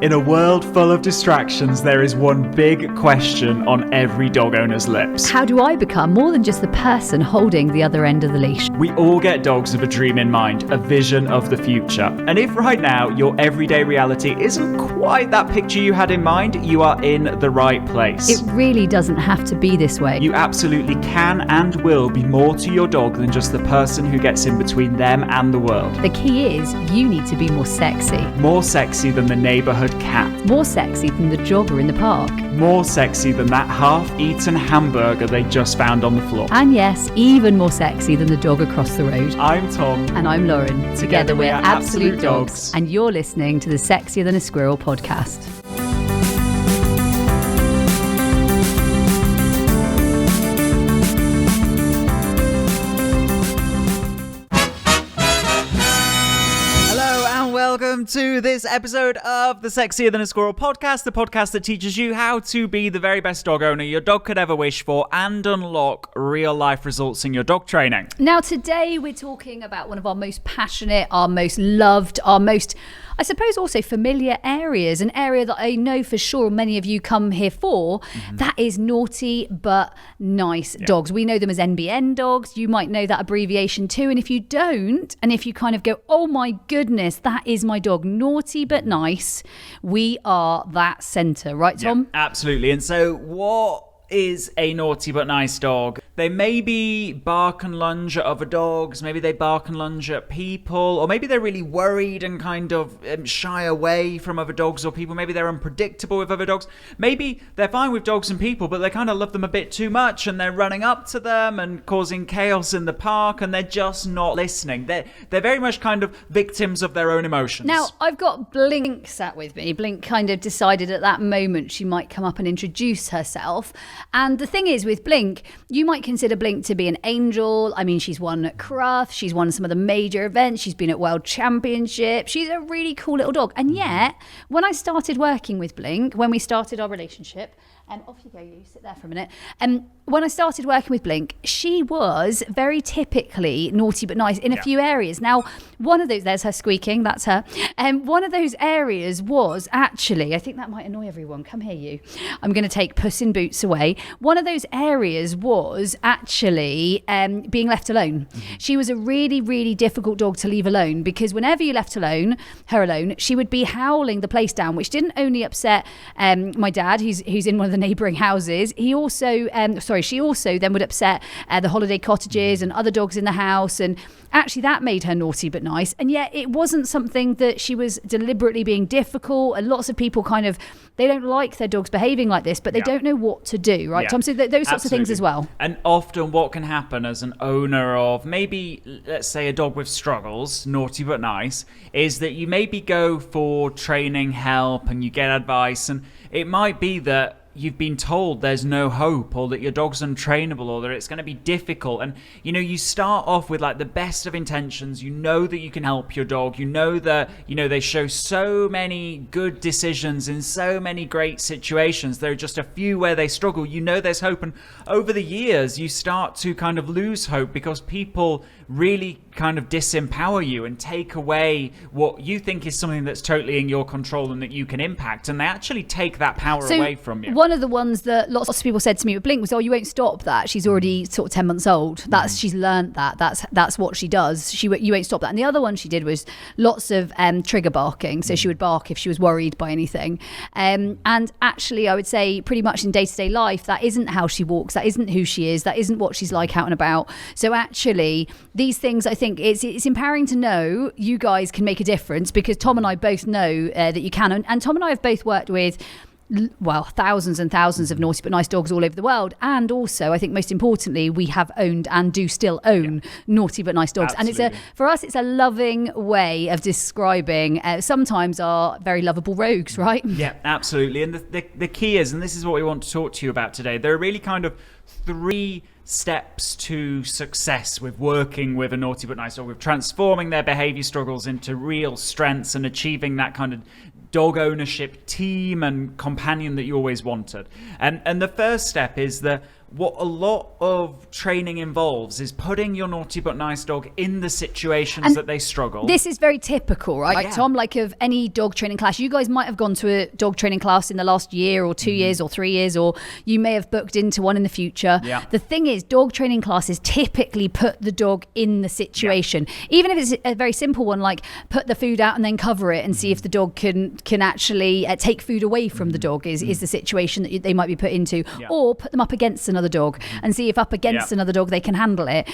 In a world full of distractions, there is one big question on every dog owner's lips. How do I become more than just the person holding the other end of the leash? We all get dogs with a dream in mind, a vision of the future. And if right now your everyday reality isn't quite that picture you had in mind, you are in the right place. It really doesn't have to be this way. You absolutely can and will be more to your dog than just the person who gets in between them and the world. The key is you need to be more sexy. More sexy than the neighbourhood cat. More sexy than the jogger in the park. More sexy than that half-eaten hamburger they just found on the floor. And yes, even more sexy than the dog across the road. I'm Tom. And I'm Lauren. Together we're Absolute Dogs. And you're listening to the Sexier Than a Squirrel podcast. Welcome to this episode of the Sexier Than a Squirrel podcast, the podcast that teaches you how to be the very best dog owner your dog could ever wish for and unlock real life results in your dog training. Now today we're talking about one of our most passionate, our most loved, our most, I suppose, also familiar areas, an area that I know for sure many of you come here for. That is naughty but nice dogs. We know them as NBN dogs. You might know that abbreviation too. And if you don't, and if you kind of go, oh my goodness, that is my dog, naughty but nice, we are that centre, right, Tom? Yeah, absolutely. And so what is a naughty but nice dog? They maybe bark and lunge at other dogs, maybe they bark and lunge at people, or maybe they're really worried and kind of shy away from other dogs or people. Maybe they're unpredictable with other dogs. Maybe they're fine with dogs and people, but they kind of love them a bit too much and they're running up to them and causing chaos in the park and they're just not listening. They're very much kind of victims of their own emotions. Now, I've got Blink sat with me. Blink kind of decided at that moment she might come up and introduce herself. And the thing is with Blink, you might consider Blink to be an angel. I mean, she's won at Cruft, she's won some of the major events, she's been at World Championships. She's a really cool little dog. And yet, when I started working with Blink, when we started our relationship, and off you go, you sit there for a minute. When I started working with Blink, she was very typically naughty but nice in a few areas. Now, one of those, there's her squeaking, that's her. One of those areas was actually, I think that might annoy everyone. Come here, you. I'm going to take Puss in Boots away. One of those areas was actually being left alone. She was a really, really difficult dog to leave alone because whenever you left her alone, she would be howling the place down, which didn't only upset my dad, who's in one of the neighbouring houses. She also then would upset the holiday cottages and other dogs in the house, and actually that made her naughty but nice. And yet it wasn't something that she was deliberately being difficult, and lots of people kind of, they don't like their dogs behaving like this, but they don't know what to do, right, Tom? So those sorts of things as well. And often what can happen as an owner of maybe, let's say, a dog with struggles, naughty but nice, is that you maybe go for training help and you get advice, and it might be that you've been told there's no hope, or that your dog's untrainable, or that it's going to be difficult. And you start off with like the best of intentions. You know that you can help your dog. You know that they show so many good decisions in so many great situations. There are just a few where they struggle. You know there's hope, and over the years you start to kind of lose hope because people really kind of disempower you and take away what you think is something that's totally in your control and that you can impact, and they actually take that power away from you. One of the ones that lots of people said to me with Blink was, oh, you won't stop that. She's already sort of 10 months old. She's learned that. That's what she does. You won't stop that. And the other one she did was lots of trigger barking. So she would bark if she was worried by anything. And actually, I would say pretty much in day-to-day life, that isn't how she walks. That isn't who she is. That isn't what she's like out and about. So actually, these things, I think it's empowering to know you guys can make a difference, because Tom and I both know that you can. And Tom and I have both worked with thousands and thousands of naughty but nice dogs all over the world, and also I think most importantly we have owned and do still own naughty but nice dogs. Absolutely. And for us it's a loving way of describing sometimes our very lovable rogues, right? Yeah, absolutely. And the key is, and this is what we want to talk to you about today, there are really kind of three steps to success with working with a naughty but nice dog, with transforming their behaviour struggles into real strengths and achieving that kind of dog ownership team and companion that you always wanted. And the first step is that what a lot of training involves is putting your naughty but nice dog in the situations that they struggle. This is very typical, right? Yeah. Tom, like of any dog training class. You guys might have gone to a dog training class in the last year or 2 years or 3 years, or you may have booked into one in the future. Yeah. The thing is, dog training classes typically put the dog in the situation. Even if it's a very simple one, like put the food out and then cover it and see if the dog can actually take food away from the dog is the situation that they might be put into. Yeah. Or put them up against another dog and see if up against another dog they can handle it.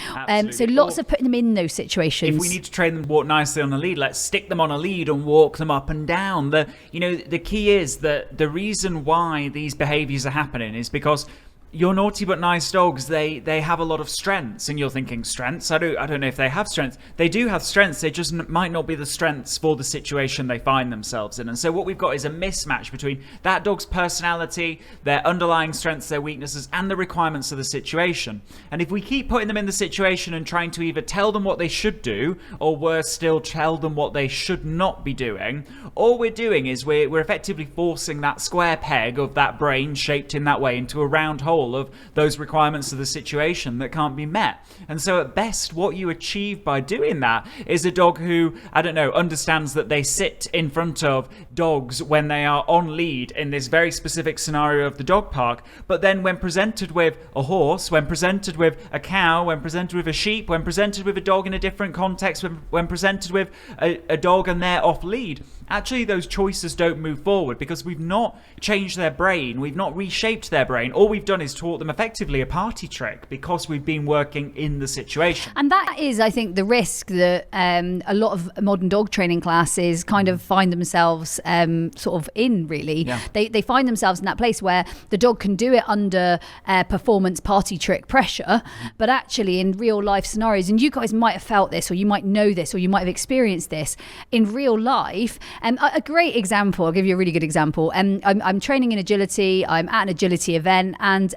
So lots of putting them in those situations. If we need to train them to walk nicely on a lead, let's stick them on a lead and walk them up and down. The key is that the reason why these behaviors are happening is because your naughty but nice dogs, they have a lot of strengths, and you're thinking strengths? I don't know if they have strengths. They do have strengths, they just might not be the strengths for the situation they find themselves in. And so what we've got is a mismatch between that dog's personality, their underlying strengths, their weaknesses, and the requirements of the situation. And if we keep putting them in the situation and trying to either tell them what they should do, or worse still, tell them what they should not be doing, all we're doing is we're effectively forcing that square peg of that brain shaped in that way into a round hole of those requirements of the situation that can't be met. And so at best, what you achieve by doing that is a dog who, understands that they sit in front of dogs when they are on lead in this very specific scenario of the dog park. But then when presented with a horse, when presented with a cow, when presented with a sheep, when presented with a dog in a different context, when presented with a dog and they're off lead, actually those choices don't move forward because we've not changed their brain, we've not reshaped their brain. All we've done is taught them effectively a party trick because we've been working in the situation. And that is, I think, the risk that a lot of modern dog training classes kind of find themselves sort of in, really. Yeah. They find themselves in that place where the dog can do it under performance party trick pressure, but actually in real life scenarios, and you guys might have felt this, or you might know this, or you might have experienced this in real life. A great example, I'll give you a really good example. I'm training in agility, I'm at an agility event, and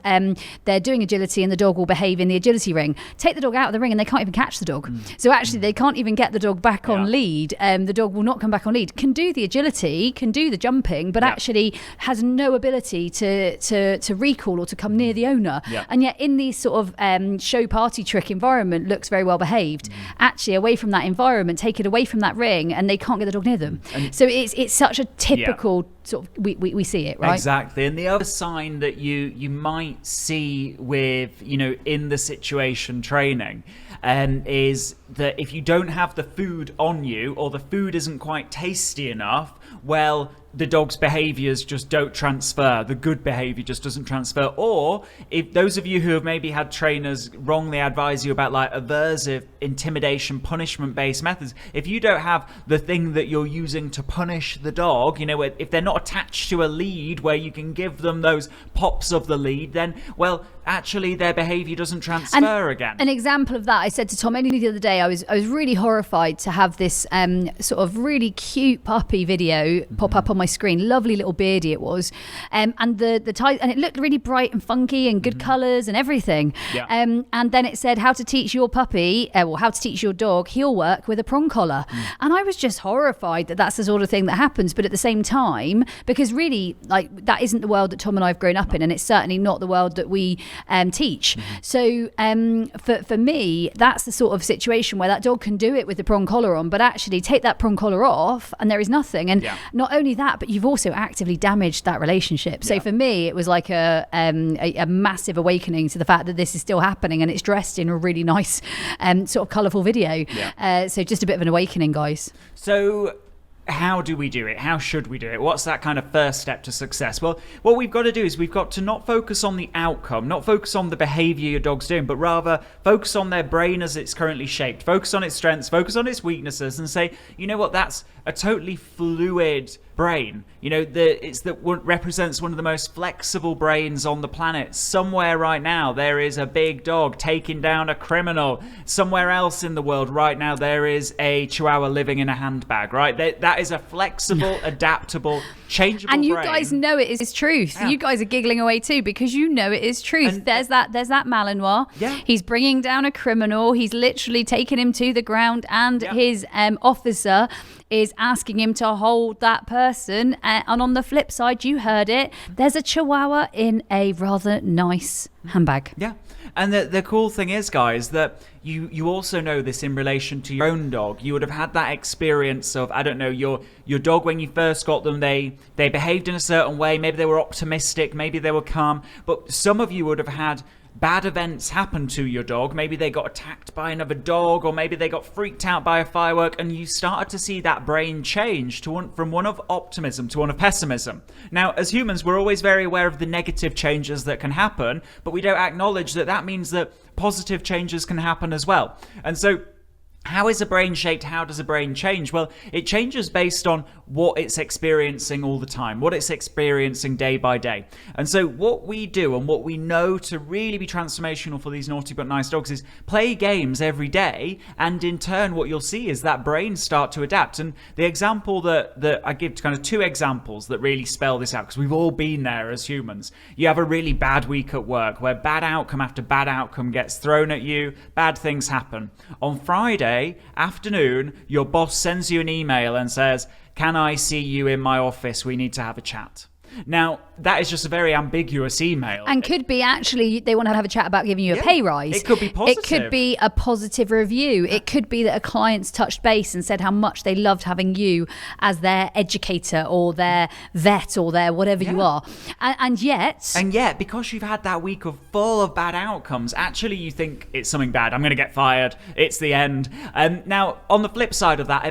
they're doing agility and the dog will behave in the agility ring. Take the dog out of the ring and they can't even catch the dog. So actually they can't even get the dog back on lead. The dog will not come back on lead. Can do the agility, can do the jumping, but actually has no ability to recall or to come near the owner. And yet in these sort of show party trick environment looks very well behaved. Actually away from that environment, take it away from that ring and they can't get the dog near them. So it's such a typical sort of, we see it, right? Exactly. And the other sign that you might see with, in the situation training is that if you don't have the food on you or the food isn't quite tasty enough, well, the dog's behaviors just don't transfer. The good behavior just doesn't transfer. Or if those of you who have maybe had trainers wrongly advise you about like aversive, intimidation, punishment-based methods, if you don't have the thing that you're using to punish the dog, if they're not attached to a lead where you can give them those pops of the lead, then, well, actually their behavior doesn't transfer again. An example of that, I said to Tom only the other day, I was really horrified to have this sort of really cute puppy video pop up on my screen. Lovely little beardie it was, and the and it looked really bright and funky and good colours and everything. And then it said how to teach your puppy or how to teach your dog heel work with a prong collar. And I was just horrified that that's the sort of thing that happens. But at the same time, because really like that isn't the world that Tom and I have grown up in, and it's certainly not the world that we teach. So for me, that's the sort of situation where that dog can do it with the prong collar on, but actually take that prong collar off and there is nothing. And not only that, but you've also actively damaged that relationship. So for me, it was like a massive awakening to the fact that this is still happening, and it's dressed in a really nice sort of colourful video. So just a bit of an awakening, guys. So how do we do it? How should we do it? What's that kind of first step to success? Well, what we've got to do is we've got to not focus on the outcome, not focus on the behavior your dog's doing, but rather focus on their brain as it's currently shaped, focus on its strengths, focus on its weaknesses, and say, you know what, that's a totally fluid brain. It's that what represents one of the most flexible brains on the planet. Somewhere right now there is a big dog taking down a criminal. Somewhere else in the world right now there is a chihuahua living in a handbag, right? That is a flexible, adaptable, changeable and you brain. guys know it is truth. You guys are giggling away too because you know it is truth. And there's that Malinois. He's bringing down a criminal. He's literally taking him to the ground, and his officer is asking him to hold that person. And on the flip side, you heard it, there's a chihuahua in a rather nice handbag. Yeah. And the cool thing is, guys, that you also know this in relation to your own dog. You would have had that experience of, I don't know, your dog when you first got them, they behaved in a certain way. Maybe they were optimistic, maybe they were calm. But some of you would have had bad events happen to your dog. Maybe they got attacked by another dog, or maybe they got freaked out by a firework, and you started to see that brain change from one of optimism to one of pessimism. Now, as humans, we're always very aware of the negative changes that can happen, but we don't acknowledge that means that positive changes can happen as well. And so, how is a brain shaped? How does a brain change? Well, it changes based on what it's experiencing all the time, what it's experiencing day by day. And so what we do and what we know to really be transformational for these naughty but nice dogs is play games every day. And in turn, what you'll see is that brain start to adapt. And the example that I give, kind of two examples that really spell this out, because we've all been there as humans. You have a really bad week at work where bad outcome after bad outcome gets thrown at you, bad things happen. On Friday afternoon, your boss sends you an email and says, "Can I see you in my office? We need to have a chat." Now, that is just a very ambiguous email. And could be actually they want to have a chat about giving you a pay rise. It could be positive. It could be a positive review. It could be that a client's touched base and said how much they loved having you as their educator or their vet or their whatever you are. And yet, because you've had that week full of bad outcomes, actually you think it's something bad. I'm going to get fired. It's the end. Now, on the flip side of that,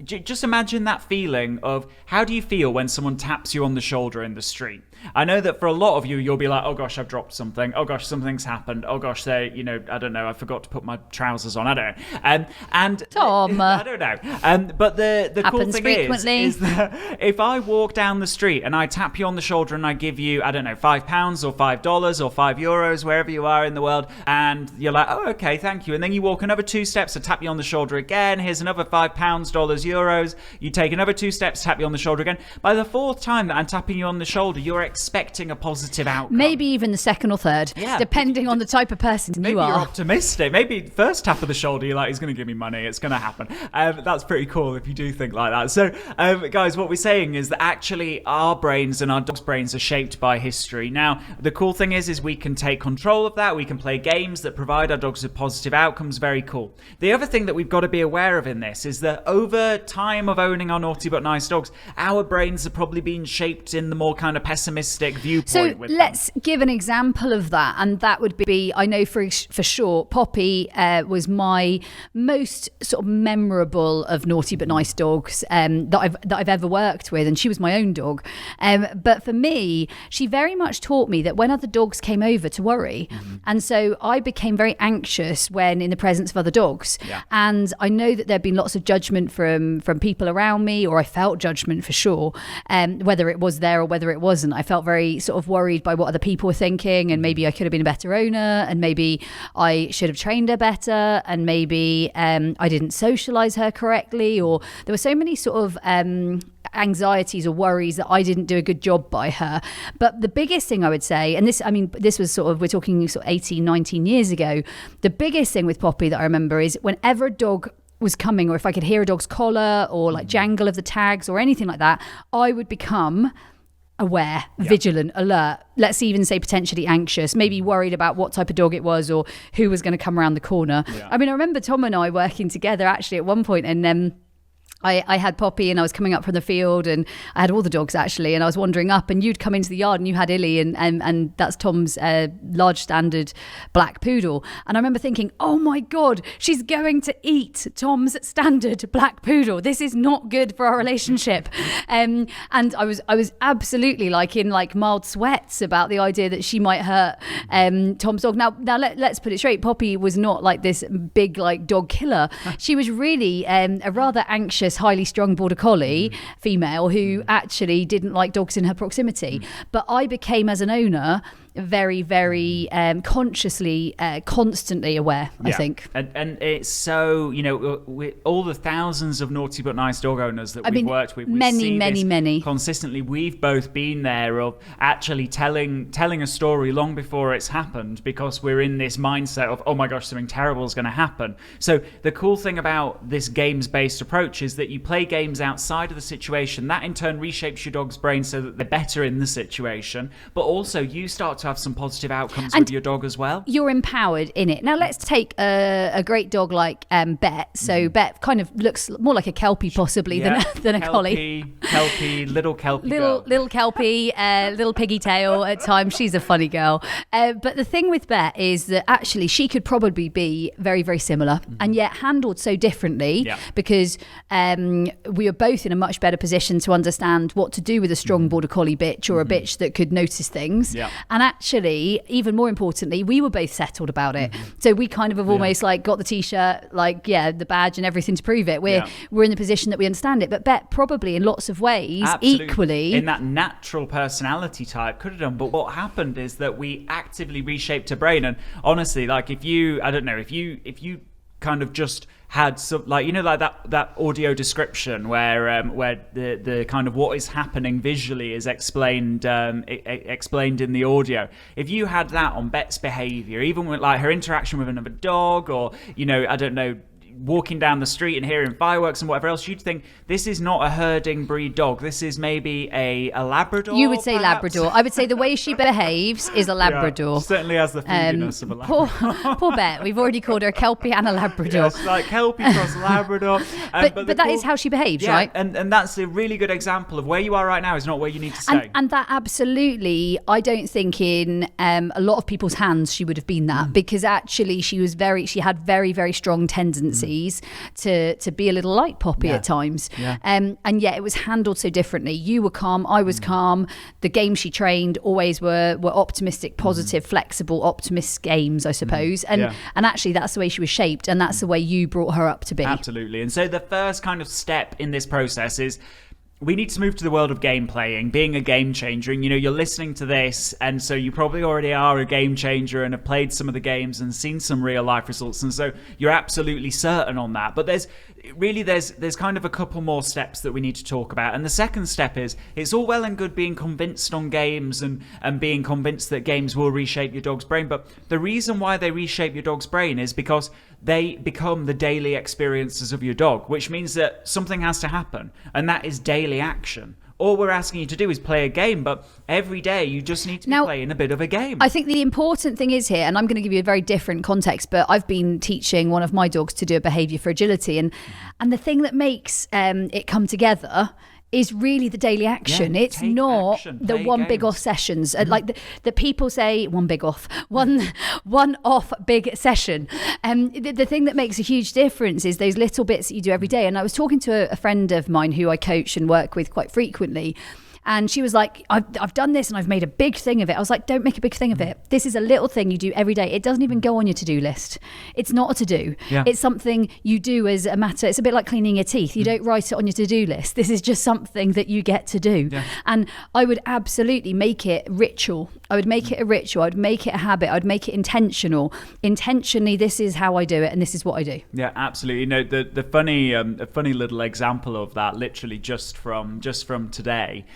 just imagine that feeling of how do you feel when someone taps you on the shoulder in the street? I know that for a lot of you, you'll be like, oh gosh, I've dropped something. Oh gosh, something's happened. Oh gosh, I don't know, I forgot to put my trousers on. I don't know. And Tom, I don't know. But the cool thing is that if I walk down the street and I tap you on the shoulder and I give you, I don't know, £5 or $5 or €5, wherever you are in the world, and you're like, oh, okay, thank you. And then you walk another 2 steps and tap you on the shoulder again. Here's another £5, dollars, euros. You take another 2 steps, tap you on the shoulder again. By the fourth time that I'm tapping you on the shoulder, you're expecting a positive outcome. Maybe even the second or third, depending on the type of person you are. Maybe you're optimistic. Maybe first tap of the shoulder, you're like, he's going to give me money. It's going to happen. That's pretty cool if you do think like that. So, guys, what we're saying is that actually our brains and our dogs' brains are shaped by history. Now, the cool thing is we can take control of that. We can play games that provide our dogs with positive outcomes. Very cool. The other thing that we've got to be aware of in this is that over time of owning our naughty but nice dogs, our brains have probably been shaped in the more kind of pessimistic viewpoint. So let's give an example of that, and that would be, I know for sure, Poppy was my most sort of memorable of naughty but nice dogs that I've ever worked with, and she was my own dog. But for me, she very much taught me that when other dogs came over to worry, and so I became very anxious when in the presence of other dogs. And I know that there'd been lots of judgment from people around me, or I felt judgment for sure, whether it was there or whether it wasn't. I felt very sort of worried by what other people were thinking, and maybe I could have been a better owner, and maybe I should have trained her better, and maybe I didn't socialize her correctly, or there were so many sort of anxieties or worries that I didn't do a good job by her. But the biggest thing I would say, and this was sort of, we're talking sort of 18, 19 years ago, the biggest thing with Poppy that I remember is whenever a dog was coming, or if I could hear a dog's collar or like jangle of the tags or anything like that, I would become aware, vigilant, alert, let's even say potentially anxious, maybe worried about what type of dog it was or who was going to come around the corner. I mean, I remember Tom and I working together actually at one point, and I had Poppy and I was coming up from the field, and I had all the dogs actually, and I was wandering up, and you'd come into the yard and you had Illy, and that's Tom's large standard black poodle. And I remember thinking, oh my God, she's going to eat Tom's standard black poodle. This is not good for our relationship. And I was absolutely in mild sweats about the idea that she might hurt Tom's dog. Now let's put it straight. Poppy was not like this big dog killer. She was really a rather anxious, highly strung border collie female who actually didn't like dogs in her proximity. But I became, as an owner, very, very consciously, constantly aware, I think. And it's so, all the thousands of naughty but nice dog owners that we've worked with, many consistently. We've both been there of actually telling a story long before it's happened, because we're in this mindset of, oh my gosh, something terrible is going to happen. So the cool thing about this games-based approach is that you play games outside of the situation. That in turn reshapes your dog's brain so that they're better in the situation. But also you start to have some positive outcomes with your dog as well. You're empowered in it. Now let's take a great dog like Bet. So Bet kind of looks more like a Kelpie possibly than a collie. Little Kelpie little Kelpie, little piggy tail at times. She's a funny girl. But the thing with Bet is that actually she could probably be very, very similar and yet handled so differently because we are both in a much better position to understand what to do with a strong border collie bitch or a bitch that could notice things. And actually, even more importantly, we were both settled about it. So we kind of have almost like got the t-shirt, like, the badge and everything to prove it. We're in the position that we understand it. But Bet probably in lots of ways, equally. In that natural personality type, could have done. But what happened is that we actively reshaped her brain. And honestly, like if you kind of just had some, like, you know, like that audio description where the kind of what is happening visually is explained explained in the audio. If you had that on Bet's behaviour, even with like her interaction with another dog, or, you know, I don't know, walking down the street and hearing fireworks and whatever else, you'd think this is not a herding breed dog. This is maybe a Labrador. You would say perhaps? Labrador. I would say the way she behaves is a Labrador. Yeah, certainly has the foodiness of a Labrador. Poor Bet. We've already called her a Kelpie and a Labrador. Yes, like Kelpie plus Labrador. But that is how she behaves, right? And that's a really good example of where you are right now is not where you need to stay. And that absolutely, I don't think in a lot of people's hands she would have been that, because actually she had very, very strong tendencies to be a little like Poppy at times. And yet it was handled so differently. You were calm, I was calm. The games she trained always were optimistic, positive, flexible, optimist games, I suppose. And actually that's the way she was shaped, and that's the way you brought her up to be. Absolutely. And so the first kind of step in this process is we need to move to the world of game playing, being a game changer. And, you know, you're listening to this, and so you probably already are a game changer and have played some of the games and seen some real life results. And so you're absolutely certain on that. But there's kind of a couple more steps that we need to talk about. And the second step is, it's all well and good being convinced on games and being convinced that games will reshape your dog's brain. But the reason why they reshape your dog's brain is because they become the daily experiences of your dog, which means that something has to happen, and that is daily action. All we're asking you to do is play a game, but every day you just need to be playing a bit of a game. I think the important thing is here, and I'm going to give you a very different context, but I've been teaching one of my dogs to do a behaviour for agility, and the thing that makes it come together is really the daily action. It's not action, the one big off sessions. Like the people say one off big session. The thing that makes a huge difference is those little bits that you do every day. And I was talking to a friend of mine who I coach and work with quite frequently. And she was like, I've done this and I've made a big thing of it. I was like, don't make a big thing of it. This is a little thing you do every day. It doesn't even go on your to-do list. It's not a to-do. It's something you do as a matter. It's a bit like cleaning your teeth. You don't write it on your to-do list. This is just something that you get to do. And I would absolutely make it ritual. I would make it a ritual. I'd make it a habit. I'd make it intentional. Intentionally, this is how I do it and this is what I do. Yeah, absolutely. You know, the funny little example of that, literally just from today.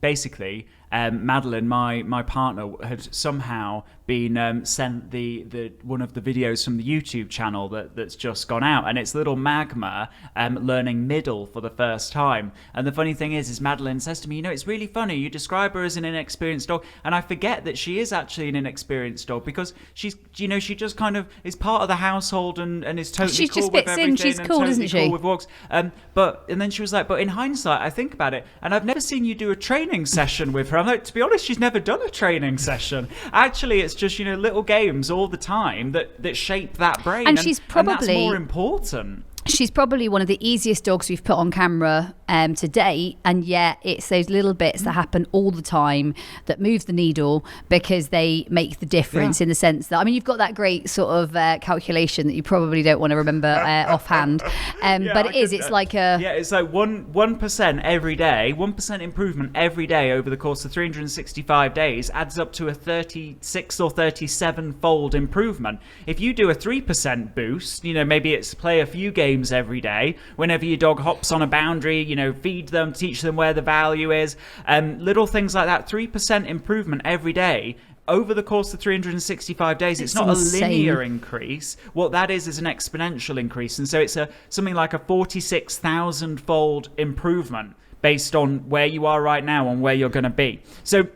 Basically, Madeline, my partner, had somehow been sent the one of the videos from the YouTube channel that's just gone out, and it's little Magma learning middle for the first time. And the funny thing is Madeline says to me, you know, it's really funny, you describe her as an inexperienced dog, and I forget that she is actually an inexperienced dog, because she's, you know, she just kind of is part of the household and is totally cool with everything. She's cool, totally isn't she? Cool with walks. And then she was like, but in hindsight, I think about it, and I've never seen you do a training session with her. I'm like, to be honest, she's never done a training session. Actually, it's just, you know, little games all the time that shape that brain, and she's probably, and that's more important. She's probably one of the easiest dogs we've put on camera to date, and yet it's those little bits that happen all the time that move the needle because they make the difference, in the sense that, I mean, you've got that great sort of calculation that you probably don't want to remember offhand, but it's like 1% every day, 1% improvement every day over the course of 365 days adds up to a 36 or 37 fold improvement. If you do a 3% boost, you know, maybe it's play a few games every day. Whenever your dog hops on a boundary, you know, feed them, teach them where the value is. Little things like that, 3% improvement every day over the course of 365 days. It's not insane. A linear increase. What that is an exponential increase. And so it's something like a 46,000 fold improvement based on where you are right now and where you're going to be. So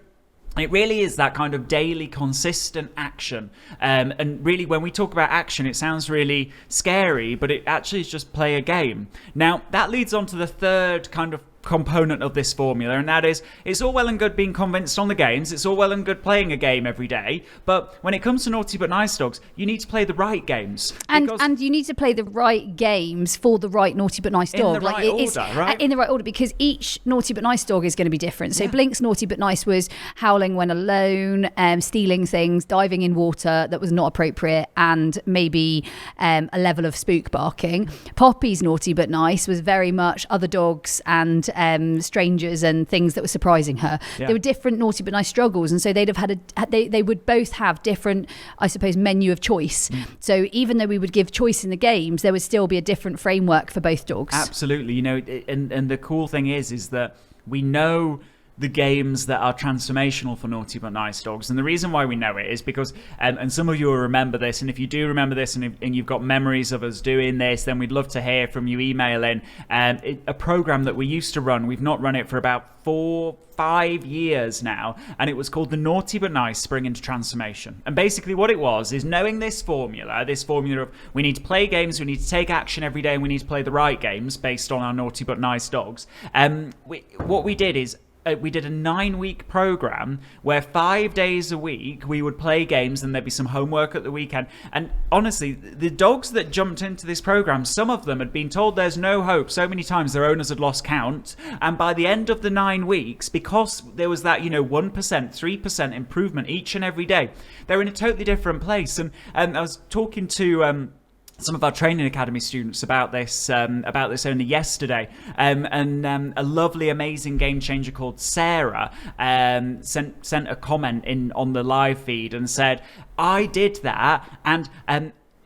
It really is that kind of daily, consistent action. And really, when we talk about action, it sounds really scary, but it actually is just play a game. Now, that leads on to the third kind of component of this formula, and that is, it's all well and good being convinced on the games, it's all well and good playing a game every day, but when it comes to naughty but nice dogs, you need to play the right games, and you need to play the right games for the right naughty but nice dog, in the right order, right? In the right order, because each naughty but nice dog is going to be different. So Blink's naughty but nice was howling when alone, stealing things, diving in water that was not appropriate, and maybe a level of spook barking. Poppy's naughty but nice was very much other dogs and strangers and things that were surprising her. There were different naughty but nice struggles, and so they'd have had they would both have different, I suppose, menu of choice. So even though we would give choice in the games, there would still be a different framework for both dogs. Absolutely. And the cool thing is that we know the games that are transformational for naughty but nice dogs, and the reason why we know it is because and some of you will remember this, and if you do remember this and you've got memories of us doing this, then we'd love to hear from you. Email in a program that we used to run. We've not run it for about 4-5 years now, and it was called the Naughty but Nice Spring into Transformation. And basically what it was is knowing this formula of we need to play games, we need to take action every day, and we need to play the right games based on our naughty but nice dogs. What we did is we did a 9-week program where 5 days a week we would play games, and there'd be some homework at the weekend. And honestly, the dogs that jumped into this program, some of them had been told there's no hope so many times their owners had lost count. And by the end of the 9 weeks, because there was that 1%, 3% improvement each and every day, they're in a totally different place. And I was talking to some of our training academy students about this only yesterday, and a lovely, amazing game changer called Sarah sent a comment in on the live feed and said, I did that, and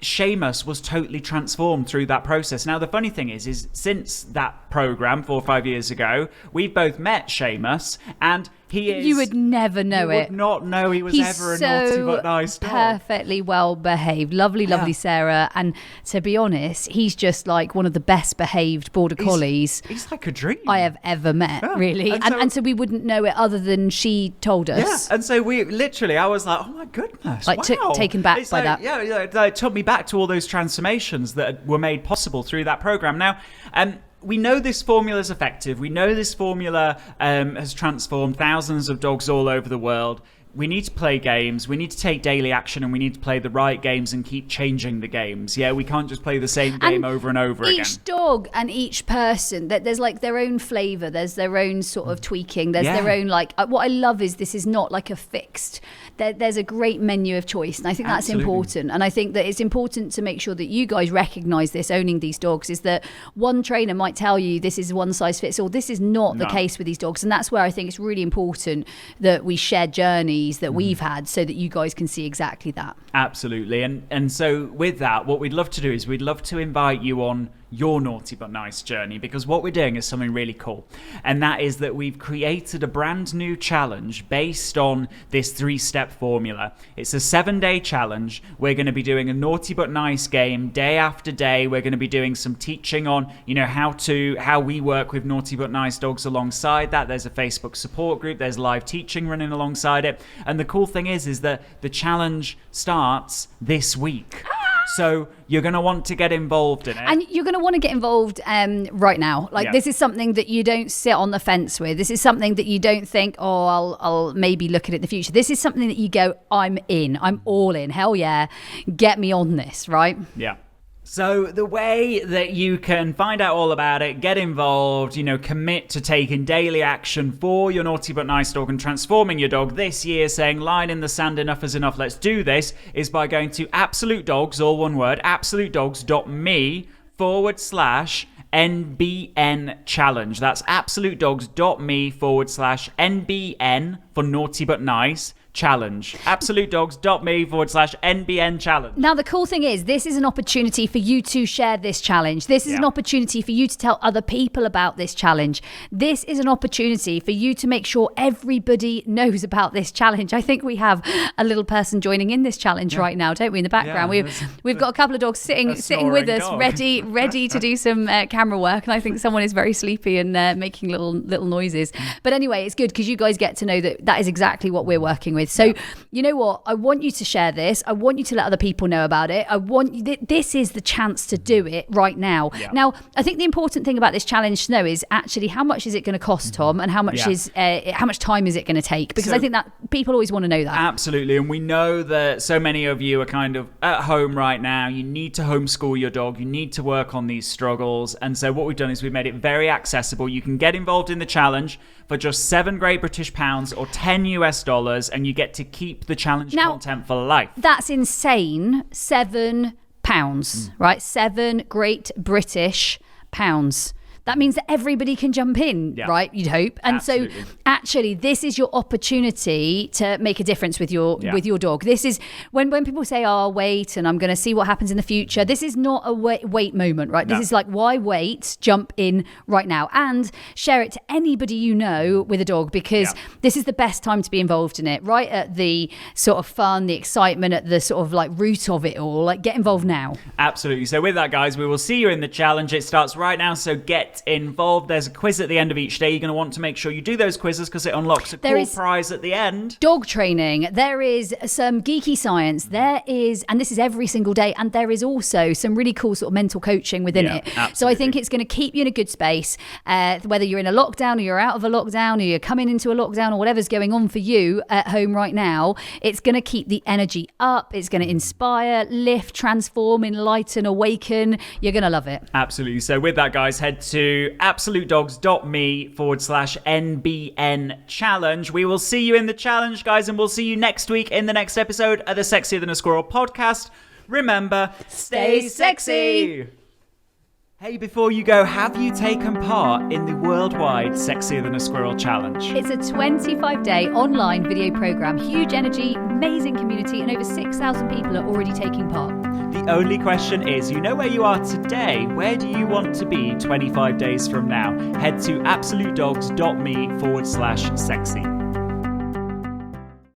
Seamus was totally transformed through that process. Now, the funny thing is since that program 4 or 5 years ago, we've both met Seamus, and he is... You would never know it. You would not know he was ever a naughty but nice dog. Perfectly well behaved. Lovely Sarah. And to be honest, he's just like one of the best behaved border collies. He's like a dream I have ever met, really. And so we wouldn't know it other than she told us. Yeah, and so we literally, I was like, oh my goodness, like wow. Taken back by that. Yeah, it took me back to all those transformations that were made possible through that program. Now, we know this formula is effective. We know this formula has transformed thousands of dogs all over the world. We need to play games, we need to take daily action, and we need to play the right games and keep changing the games. Yeah, we can't just play the same game over and over again. Each dog and each person, there's like their own flavour, there's their own sort of tweaking, there's their own, like, what I love is this is not like a fixed, there's a great menu of choice, and I think that's important. And I think that it's important to make sure that you guys recognise this, owning these dogs, is that one trainer might tell you this is one size fits all. This is not the case with these dogs, and that's where I think it's really important that we share journeys that we've had so that you guys can see exactly that. Absolutely. And so with that, what we'd love to do is we'd love to invite you on your naughty but nice journey, because what we're doing is something really cool, and that is that we've created a brand new challenge based on this 3-step formula. It's a 7-day challenge. We're going to be doing a naughty but nice game day after day. We're going to be doing some teaching on how we work with naughty but nice dogs. Alongside that, there's a Facebook support group, there's live teaching running alongside it, and the cool thing is that the challenge starts this week. So you're going to want to get involved in it. And you're going to want to get involved right now. This is something that you don't sit on the fence with. This is something that you don't think, oh, I'll maybe look at it in the future. This is something that you go, I'm in. I'm all in. Hell yeah. Get me on this, right? Yeah. So the way that you can find out all about it, get involved, commit to taking daily action for your naughty but nice dog and transforming your dog this year, saying line in the sand, enough is enough, let's do this, is by going to Absolute Dogs, all one word, absolutedogs.me/NBN challenge. That's absolutedogs.me/NBN for naughty but nice challenge. absolutedogs.me/NBN challenge. Now, the cool thing is, this is an opportunity for you to share this challenge. This is an opportunity for you to tell other people about this challenge. This is an opportunity for you to make sure everybody knows about this challenge. I think we have a little person joining in this challenge right now, don't we, in the background? We've got a couple of dogs sitting with us, ready to do some camera work, and I think someone is very sleepy and making little noises. But anyway, it's good because you guys get to know that is exactly what we're working with. So you know what? I want you to share this. I want you to let other people know about it. This is the chance to do it right now. Yeah. Now, I think the important thing about this challenge to know is actually how much is it going to cost, Tom, and how much how much time is it going to take? Because I think that people always want to know that. Absolutely. And we know that so many of you are kind of at home right now. You need to homeschool your dog. You need to work on these struggles. And so what we've done is we've made it very accessible. You can get involved in the challenge for just £7 Great British or $10 and you get to keep the challenge content for life. That's insane. £7, right? 7 Great British pounds. That means that everybody can jump in, right? You'd hope. And Absolutely. So actually, this is your opportunity to make a difference with your dog. This is when people say, oh, wait, and I'm going to see what happens in the future. This is not a wait moment, right? This is like, why wait? Jump in right now and share it to anybody you know with a dog, because this is the best time to be involved in it, right? At the sort of fun, the excitement, at the sort of like root of it all. Like, get involved now. Absolutely. So with that, guys, we will see you in the challenge. It starts right now, so get involved. There's a quiz at the end of each day. You're going to want to make sure you do those quizzes because it unlocks a cool prize at the end. Dog training. There is some geeky science. There is, and this is every single day, and there is also some really cool sort of mental coaching within it. Absolutely. So I think it's going to keep you in a good space, whether you're in a lockdown or you're out of a lockdown or you're coming into a lockdown or whatever's going on for you at home right now. It's going to keep the energy up. It's going to inspire, lift, transform, enlighten, awaken. You're going to love it. Absolutely. So with that, guys, head to absolutedogs.me/NBN challenge. We will see you in the challenge, guys, and we'll see you next week in the next episode of the Sexier Than a Squirrel podcast. Remember, stay sexy! Hey, before you go, have you taken part in the worldwide Sexier Than a Squirrel challenge? It's a 25-day online video program, huge energy, amazing community, and over 6,000 people are already taking part. The only question is, you know where you are today. Where do you want to be 25 days from now? Head to absolutedogs.me/sexy.